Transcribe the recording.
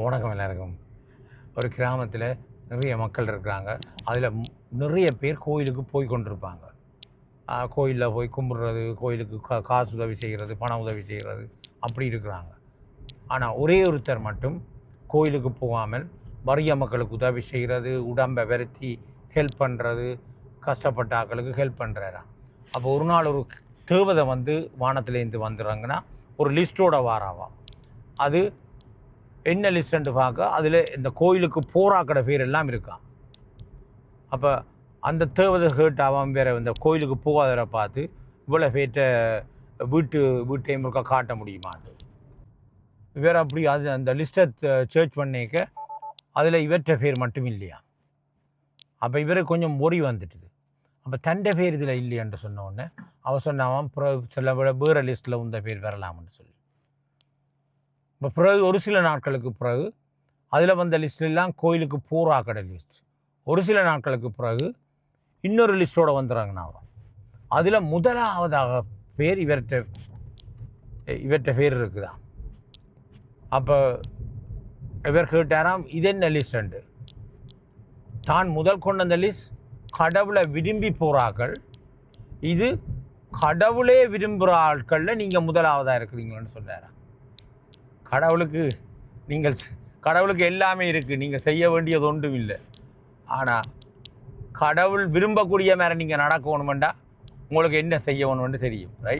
வணக்கம் எல்லாருக்கும். ஒரு கிராமத்தில் நிறைய மக்கள் இருக்கிறாங்க. அதில் நிறைய பேர் கோயிலுக்கு போய் கொண்டிருப்பாங்க. கோயிலில் போய் கும்பிட்றது, கோயிலுக்கு காசு உதவி செய்கிறது, பண உதவி செய்கிறது, அப்படி இருக்கிறாங்க. ஆனால் ஒரே ஒருத்தர் மட்டும் கோயிலுக்கு போகாமல் வறிய மக்களுக்கு உதவி செய்கிறது, உடம்பை வருத்தி ஹெல்ப் பண்ணுறது, கஷ்டப்பட்ட ஆக்களுக்கு ஹெல்ப் பண்ணுறாராம். அப்போ ஒரு நாள் ஒரு தேவதை வானத்துலேருந்து வந்துடுறாங்கன்னா ஒரு லிஸ்ட்டோட வாராவாம். அது என்ன லிஸ்ட்டுன்னு பார்க்க அதில் இந்த கோயிலுக்கு போராக்கடை பேர் எல்லாம் இருக்கான். அப்போ அந்த தேவதை கேட்டாவான் வேறு இந்த கோயிலுக்கு போகாதவரை பார்த்து இவ்வளோ பேர்ட்ட வீட்டையும் இருக்கா காட்ட முடியுமான்னு வேறு அப்படி அது அந்த லிஸ்ட்டை சர்ச் பண்ணிக்க அதில் இவற்ற பேர் மட்டும் இல்லையா. அப்போ இவருக்கு கொஞ்சம் மொழி வந்துட்டுது. அப்போ தண்டை பேர் இதில் இல்லையான்னு சொன்ன உடனே அவன் சொன்னான் சில வேறு லிஸ்ட்டில் உந்த பேர் வரலாம்னு சொல்லி. இப்போ பிறகு ஒரு சில நாட்களுக்கு பிறகு அதில் வந்த லிஸ்ட்லாம் கோயிலுக்கு போராக்கடை லிஸ்ட். ஒரு சில நாட்களுக்கு பிறகு இன்னொரு லிஸ்ட்டோடு வந்துடுறாங்கண்ணா. அதில் முதலாவதாக பேர் இவர்கிட்ட பேர் இருக்குதா. அப்போ இவர் கேட்டாராம், இது என்ன லிஸ்ட்டு? தான் முதல் கொண்ட அந்த லிஸ்ட் கடவுளை விரும்பி போகிறார்கள், இது கடவுளே விரும்புகிற ஆட்களில் நீங்கள் முதலாவதாக இருக்கிறீங்கன்னு சொன்னாராம். கடவுளுக்கு எல்லாமே இருக்குது, நீங்கள் செய்ய வேண்டியது ஒன்றும் இல்லை. ஆனால் கடவுள் விரும்பக்கூடிய மாதிரி நீங்கள் நடக்கணுமெண்டா உங்களுக்கு என்ன செய்யணும்னு தெரியும், ரைட்?